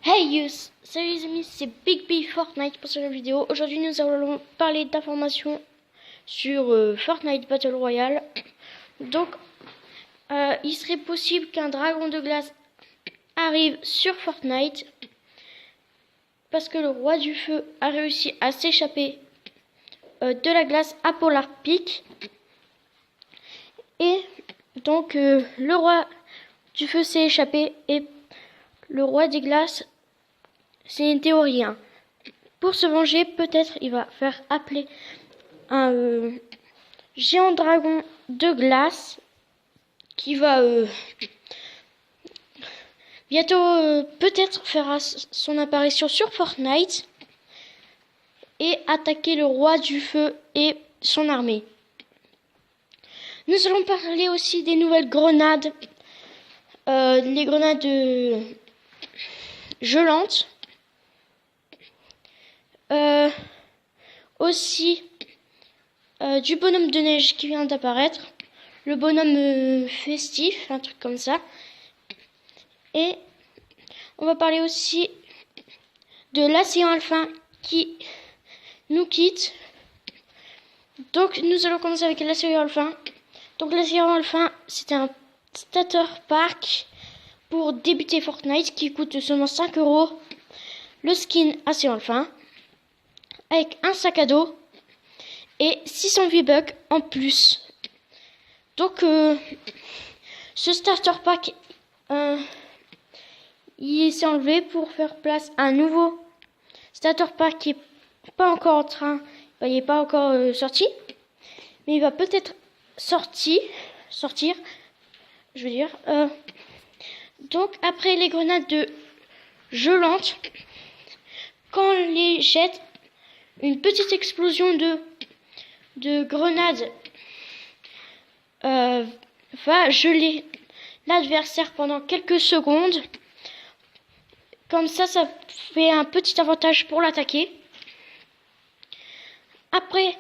Hey youth, salut les amis, c'est Big B Fortnite pour cette vidéo. Aujourd'hui nous allons parler d'informations sur Fortnite Battle Royale. Donc il serait possible qu'un dragon de glace arrive sur Fortnite parce que le roi du feu a réussi à s'échapper de la glace à Polar Peak. Et donc le roi du feu s'est échappé et le roi des glaces, c'est une théorie. Pour se venger, peut-être il va faire appeler un géant dragon de glace qui va bientôt peut-être faire son apparition sur Fortnite et attaquer le roi du feu et son armée. Nous allons parler aussi des nouvelles grenades, les grenades gelantes. Aussi du bonhomme de neige qui vient d'apparaître, le bonhomme festif, un truc comme ça. Et on va parler aussi de l'Océan Alpin qui nous quitte. Donc nous allons commencer avec l'Océan Alpin. Donc l'Océan Alpin, c'est un starter pack pour débuter Fortnite qui coûte seulement 5 €. Le skin Océan Alpin avec un sac à dos et 600 V-Bucks en plus. Donc ce starter pack il s'est enlevé pour faire place à un nouveau starter pack qui est pas encore il est pas encore sorti, mais il va peut-être sortir, je veux dire. Donc après les grenades gelantes, quand on les jette, une petite explosion de grenades va geler l'adversaire pendant quelques secondes. Comme ça fait un petit avantage pour l'attaquer. Après,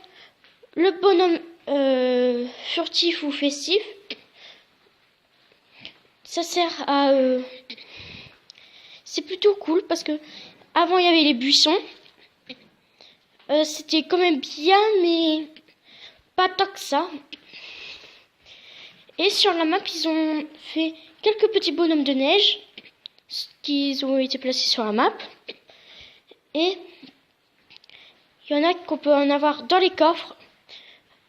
le bonhomme furtif ou festif, ça sert à... c'est plutôt cool parce que avant il y avait les buissons. C'était quand même bien, mais pas tant que ça. Et sur la map, ils ont fait quelques petits bonhommes de neige qui ont été placés sur la map. Et il y en a qu'on peut en avoir dans les coffres,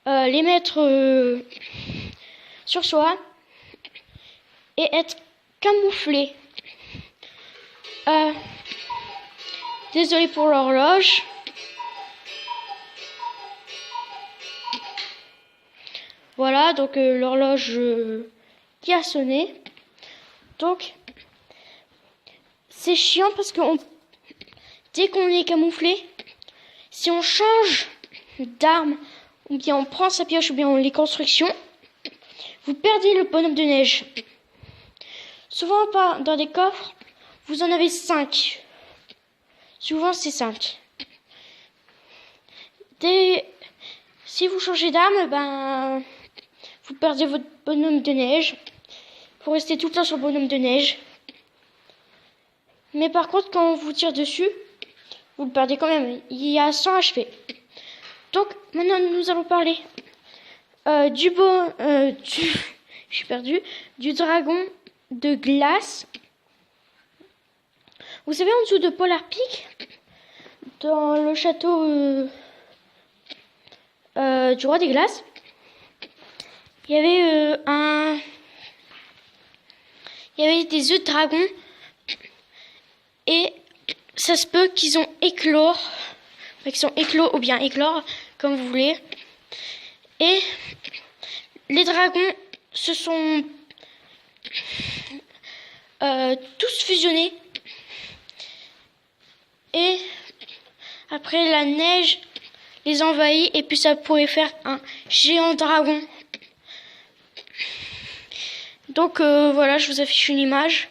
les mettre sur soi et être camouflés. Désolé pour l'horloge. Voilà, donc l'horloge qui a sonné. Donc, c'est chiant parce que dès qu'on est camouflé, si on change d'arme, ou bien on prend sa pioche, ou bien on les constructions, vous perdez le bonhomme de neige. Souvent, pas dans des coffres, vous en avez 5. Souvent, c'est 5. Si vous changez d'arme, vous perdez votre bonhomme de neige. Vous restez tout le temps sur le bonhomme de neige. Mais par contre, quand on vous tire dessus, vous le perdez quand même. Il y a 100 HP. Donc, maintenant, nous allons parler du dragon de glace. Vous savez, en dessous de Polar Peak, dans le château du roi des glaces, il y avait des œufs de dragon et ça se peut qu'ils ont éclore, ou bien éclore, comme vous voulez. Et les dragons se sont tous fusionnés. Et après la neige les envahit et puis ça pourrait faire un géant dragon. Donc voilà, je vous affiche une image.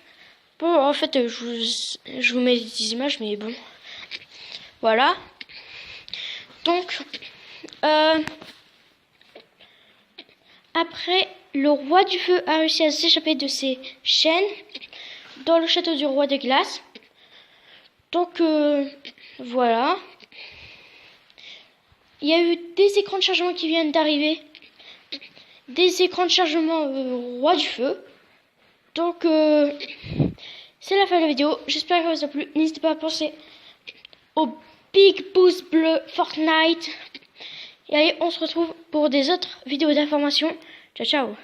Bon, en fait, je vous mets des images, mais bon. Voilà. Donc, après, le roi du feu a réussi à s'échapper de ses chaînes dans le château du roi des glaces. Donc voilà. Il y a eu des écrans de chargement qui viennent d'arriver. Des écrans de chargement roi du feu. Donc c'est la fin de la vidéo. J'espère que ça vous a plu. N'hésitez pas à penser au big boost bleu Fortnite. Et allez, on se retrouve pour des autres vidéos d'information. Ciao ciao.